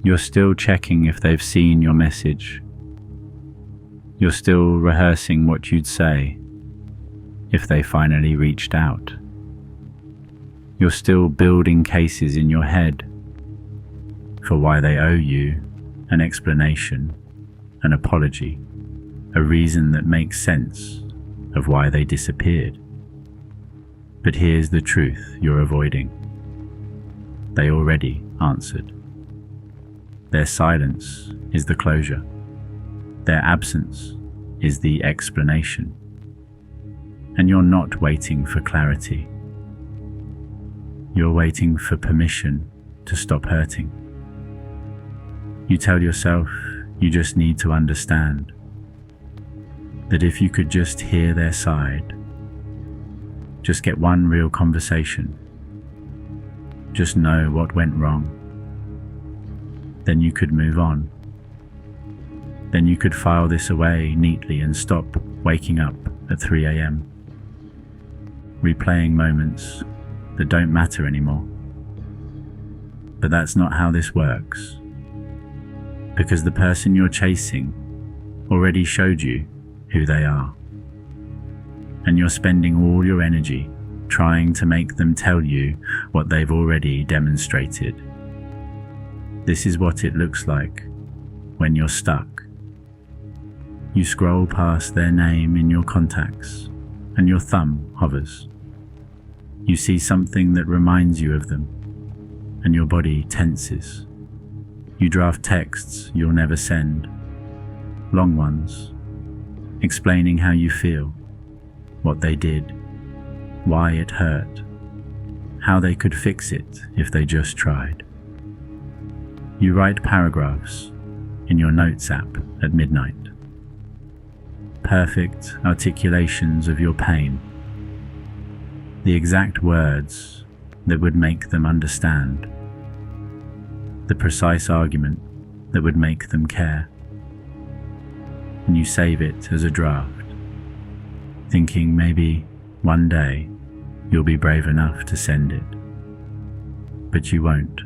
You're still checking if they've seen your message. You're still rehearsing what you'd say if they finally reached out. You're still building cases in your head for why they owe you an explanation, an apology, a reason that makes sense of why they disappeared. But here's the truth you're avoiding. They already answered. Their silence is the closure. Their absence is the explanation. And you're not waiting for clarity. You're waiting for permission to stop hurting. You tell yourself you just need to understand that if you could just hear their side, just get one real conversation, just know what went wrong, then you could move on. Then you could file this away neatly and stop waking up at 3 a.m., replaying moments that don't matter anymore. But that's not how this works, because the person you're chasing already showed you who they are, and you're spending all your energy trying to make them tell you what they've already demonstrated. This is what it looks like when you're stuck. You scroll past their name in your contacts, and your thumb hovers. You see something that reminds you of them, and your body tenses. You draft texts you'll never send, long ones, explaining how you feel, what they did, why it hurt, how they could fix it if they just tried. You write paragraphs in your notes app at midnight. Perfect articulations of your pain, the exact words that would make them understand, the precise argument that would make them care. And you save it as a draft, thinking maybe one day you'll be brave enough to send it. But you won't,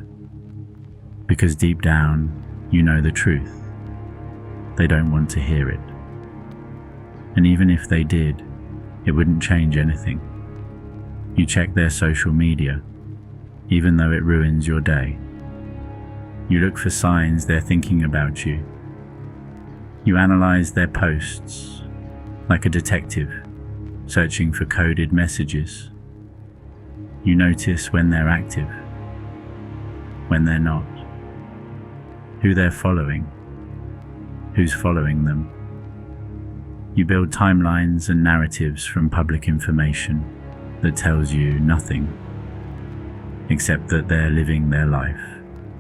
because deep down you know the truth. They don't want to hear it. And even if they did, it wouldn't change anything. You check their social media, even though it ruins your day. You look for signs they're thinking about you. You analyze their posts like a detective searching for coded messages. You notice when they're active, when they're not, who they're following, who's following them. You build timelines and narratives from public information that tells you nothing, except that they're living their life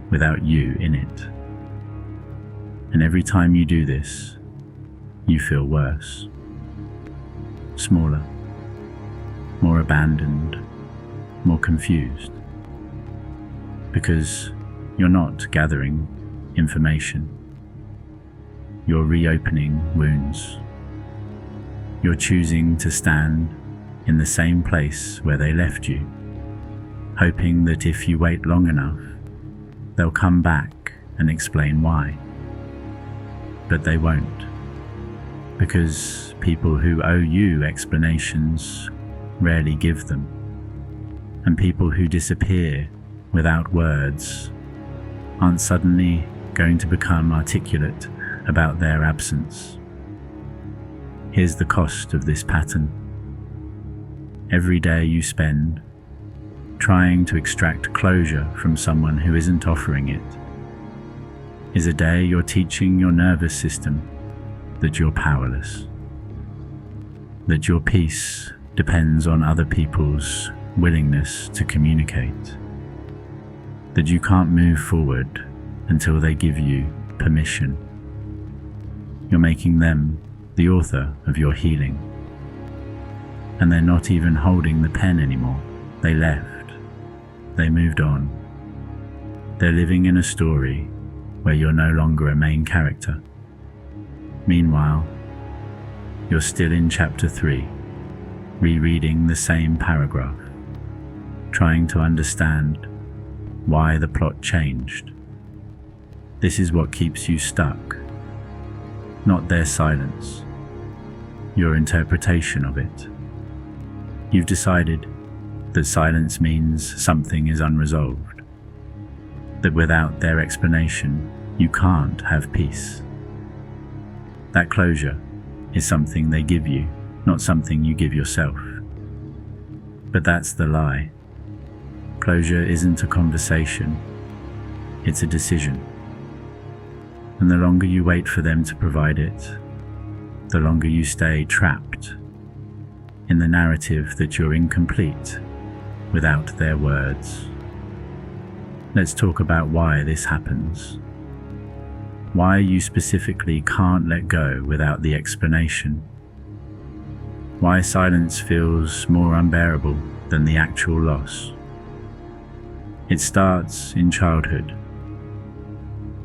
without you in it. And every time you do this, you feel worse, smaller, more abandoned, more confused, because you're not gathering information, you're reopening wounds. You're choosing to stand in the same place where they left you, hoping that if you wait long enough, they'll come back and explain why. But they won't, because people who owe you explanations rarely give them, and people who disappear without words aren't suddenly going to become articulate about their absence. Here's the cost of this pattern. Every day you spend trying to extract closure from someone who isn't offering it is a day you're teaching your nervous system that you're powerless, that your peace depends on other people's willingness to communicate, that you can't move forward until they give you permission. You're making them the author of your healing. And they're not even holding the pen anymore. They left. They moved on. They're living in a story where you're no longer a main character. Meanwhile, you're still in chapter 3, rereading the same paragraph, trying to understand why the plot changed. This is what keeps you stuck, not their silence, your interpretation of it. You've decided that silence means something is unresolved, that without their explanation, you can't have peace. That closure is something they give you, not something you give yourself. But that's the lie. Closure isn't a conversation, it's a decision. And the longer you wait for them to provide it, the longer you stay trapped in the narrative that you're incomplete without their words. Let's talk about why this happens. Why you specifically can't let go without the explanation. Why silence feels more unbearable than the actual loss. It starts in childhood.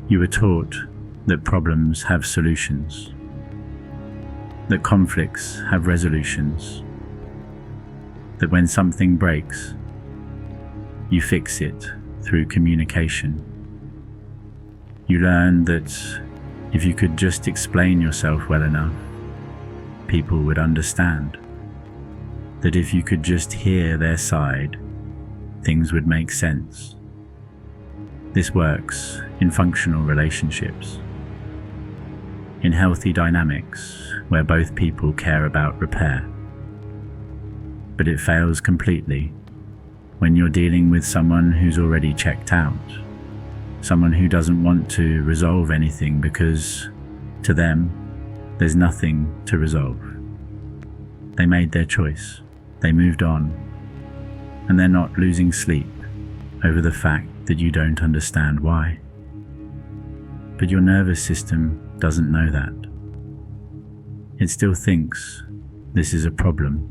You were taught that problems have solutions, that conflicts have resolutions, that when something breaks, you fix it through communication. You learn that if you could just explain yourself well enough, people would understand. That if you could just hear their side, things would make sense. This works in functional relationships, in healthy dynamics where both people care about repair. But it fails completely when you're dealing with someone who's already checked out, someone who doesn't want to resolve anything because, to them, there's nothing to resolve. They made their choice, they moved on, and they're not losing sleep over the fact that you don't understand why. But your nervous system doesn't know that. It still thinks this is a problem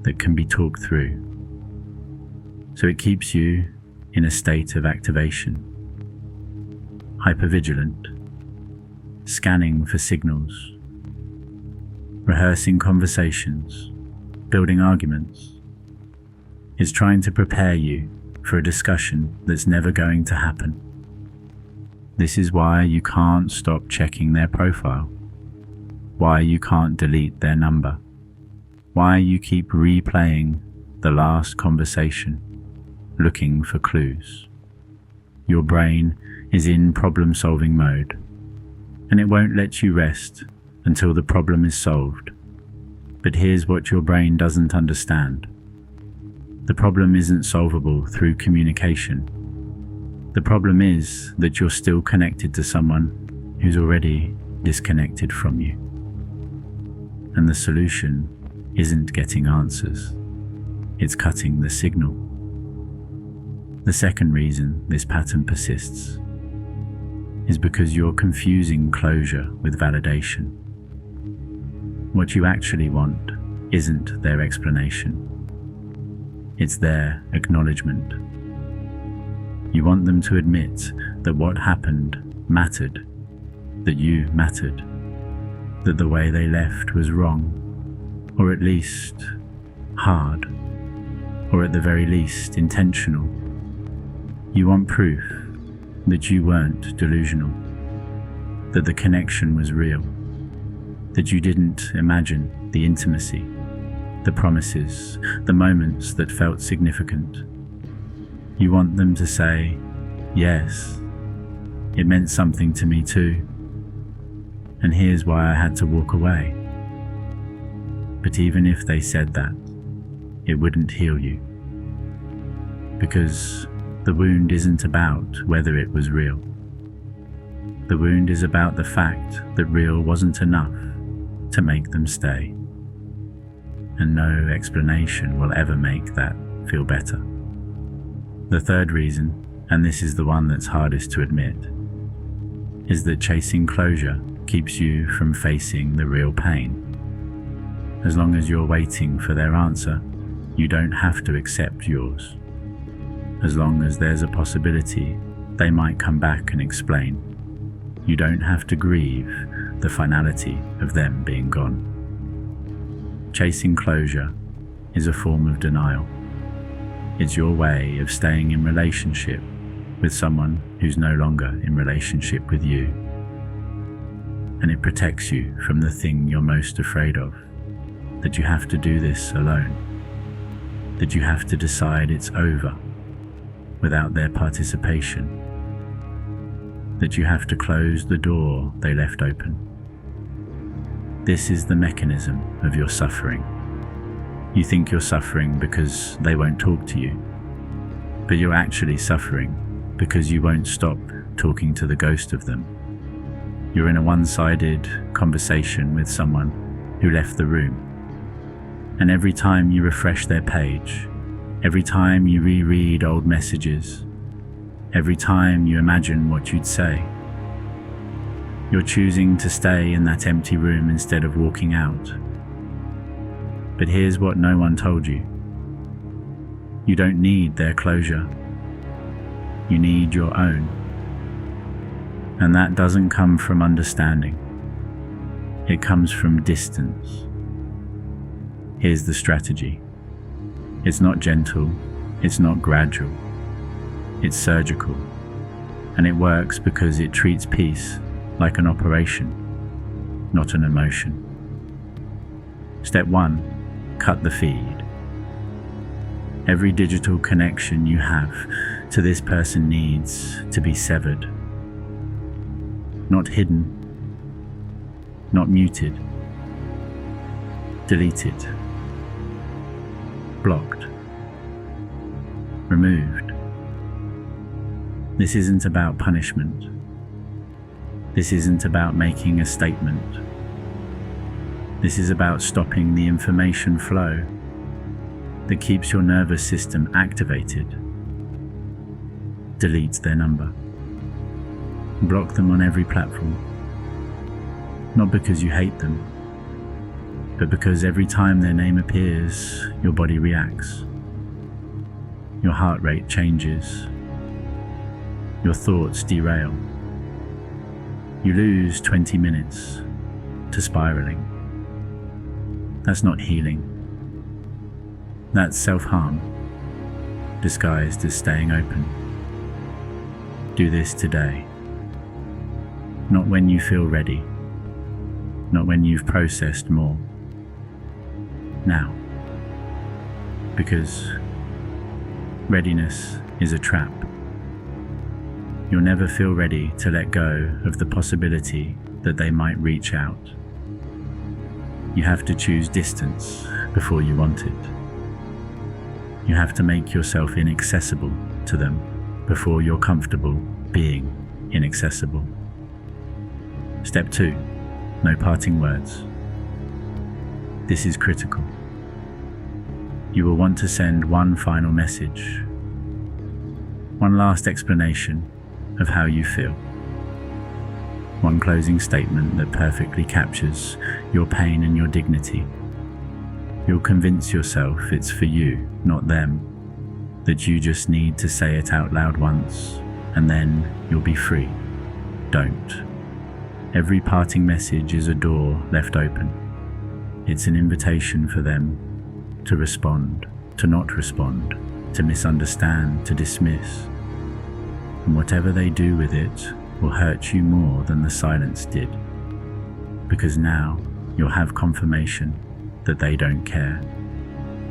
that can be talked through. So it keeps you in a state of activation, hypervigilant, scanning for signals, rehearsing conversations, building arguments. It's trying to prepare you for a discussion that's never going to happen. This is why you can't stop checking their profile, why you can't delete their number, why you keep replaying the last conversation, looking for clues. Your brain is in problem-solving mode, and it won't let you rest until the problem is solved. But here's what your brain doesn't understand. The problem isn't solvable through communication. The problem is that you're still connected to someone who's already disconnected from you. And the solution isn't getting answers. It's cutting the signal. The second reason this pattern persists is because you're confusing closure with validation. What you actually want isn't their explanation. It's their acknowledgement. You want them to admit that what happened mattered, that you mattered, that the way they left was wrong, or at least hard, or at the very least intentional. You want proof that you weren't delusional, that the connection was real, that you didn't imagine the intimacy, the promises, the moments that felt significant. You want them to say, yes, it meant something to me too, and here's why I had to walk away. But even if they said that, it wouldn't heal you, because the wound isn't about whether it was real. The wound is about the fact that real wasn't enough to make them stay. And no explanation will ever make that feel better. The third reason, and this is the one that's hardest to admit, is that chasing closure keeps you from facing the real pain. As long as you're waiting for their answer, you don't have to accept yours. As long as there's a possibility they might come back and explain, you don't have to grieve the finality of them being gone. Chasing closure is a form of denial. It's your way of staying in relationship with someone who's no longer in relationship with you. And it protects you from the thing you're most afraid of, that you have to do this alone, that you have to decide it's over without their participation, that you have to close the door they left open. This is the mechanism of your suffering. You think you're suffering because they won't talk to you, but you're actually suffering because you won't stop talking to the ghost of them. You're in a one-sided conversation with someone who left the room, and every time you refresh their page, every time you reread old messages, every time you imagine what you'd say, you're choosing to stay in that empty room instead of walking out. But here's what no one told you. You don't need their closure. You need your own. And that doesn't come from understanding. It comes from distance. Here's the strategy. It's not gentle, it's not gradual. It's surgical. And it works because it treats peace like an operation, not an emotion. Step 1, cut the feed. Every digital connection you have to this person needs to be severed. Not hidden, not muted, deleted, blocked, removed. This isn't about punishment. This isn't about making a statement. This is about stopping the information flow that keeps your nervous system activated. Delete their number. Block them on every platform. Not because you hate them, but because every time their name appears, your body reacts. Your heart rate changes. Your thoughts derail. You lose 20 minutes to spiraling. That's not healing. That's self-harm, disguised as staying open. Do this today. Not when you feel ready. Not when you've processed more. Now. Because readiness is a trap. You'll never feel ready to let go of the possibility that they might reach out. You have to choose distance before you want it. You have to make yourself inaccessible to them before you're comfortable being inaccessible. Step 2, no parting words. This is critical. You will want to send one final message, one last explanation of how you feel, one closing statement that perfectly captures your pain and your dignity. You'll convince yourself it's for you, not them, that you just need to say it out loud once, and then you'll be free. Don't. Every parting message is a door left open. It's an invitation for them to respond, to not respond, to misunderstand, to dismiss. And whatever they do with it will hurt you more than the silence did, because now you'll have confirmation that they don't care.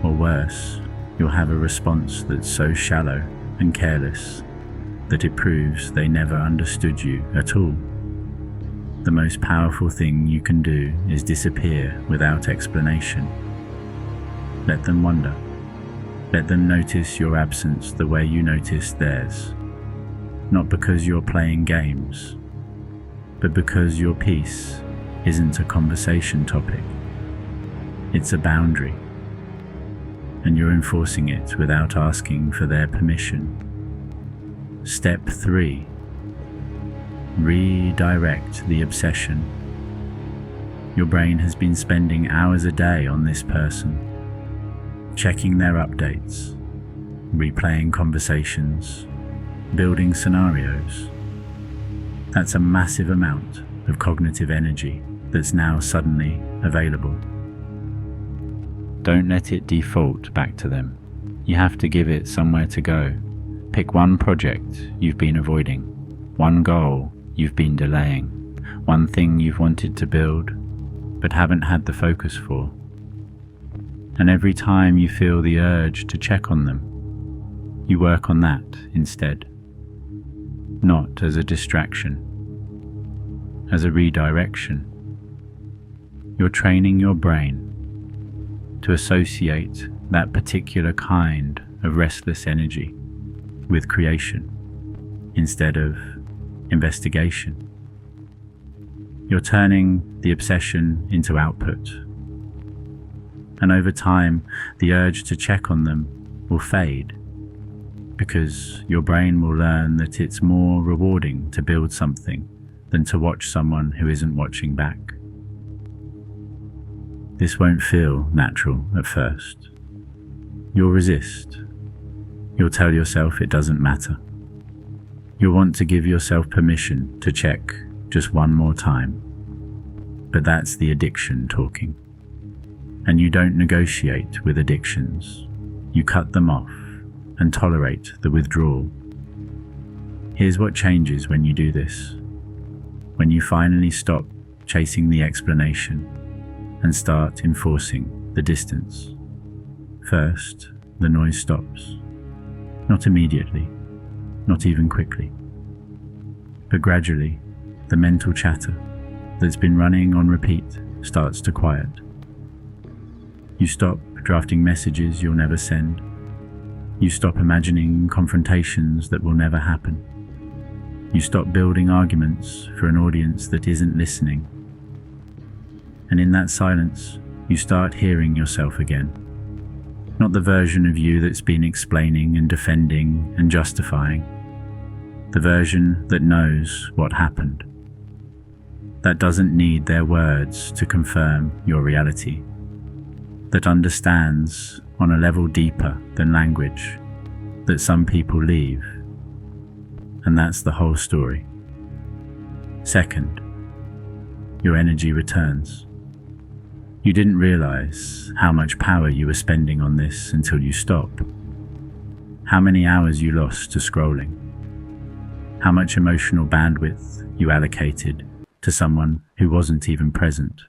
Or worse, you'll have a response that's so shallow and careless that it proves they never understood you at all. The most powerful thing you can do is disappear without explanation. Let them wonder. Let them notice your absence the way you notice theirs. Not because you're playing games, but because your peace isn't a conversation topic. It's a boundary, and you're enforcing it without asking for their permission. Step 3. Redirect the obsession. Your brain has been spending hours a day on this person, checking their updates, replaying conversations, building scenarios. That's a massive amount of cognitive energy that's now suddenly available. Don't let it default back to them. You have to give it somewhere to go, Pick one project you've been avoiding, one goal you've been delaying, one thing you've wanted to build but haven't had the focus for. And every time you feel the urge to check on them, you work on that instead. Not as a distraction, as a redirection. You're training your brain to associate that particular kind of restless energy with creation instead of investigation. You're turning the obsession into output. And over time, the urge to check on them will fade, because your brain will learn that it's more rewarding to build something than to watch someone who isn't watching back. This won't feel natural at first. You'll resist. You'll tell yourself it doesn't matter. You'll want to give yourself permission to check just one more time. But that's the addiction talking. And you don't negotiate with addictions. You cut them off and tolerate the withdrawal. Here's what changes when you do this. When you finally stop chasing the explanation and start enforcing the distance. First, the noise stops. Not immediately, not even quickly. But gradually, the mental chatter that's been running on repeat starts to quiet. You stop drafting messages you'll never send. You stop imagining confrontations that will never happen. You stop building arguments for an audience that isn't listening. And in that silence, you start hearing yourself again. Not the version of you that's been explaining and defending and justifying. The version that knows what happened. That doesn't need their words to confirm your reality. That understands on a level deeper than language that some people leave. And that's the whole story. Second, your energy returns. You didn't realize how much power you were spending on this until you stopped. How many hours you lost to scrolling. How much emotional bandwidth you allocated to someone who wasn't even present.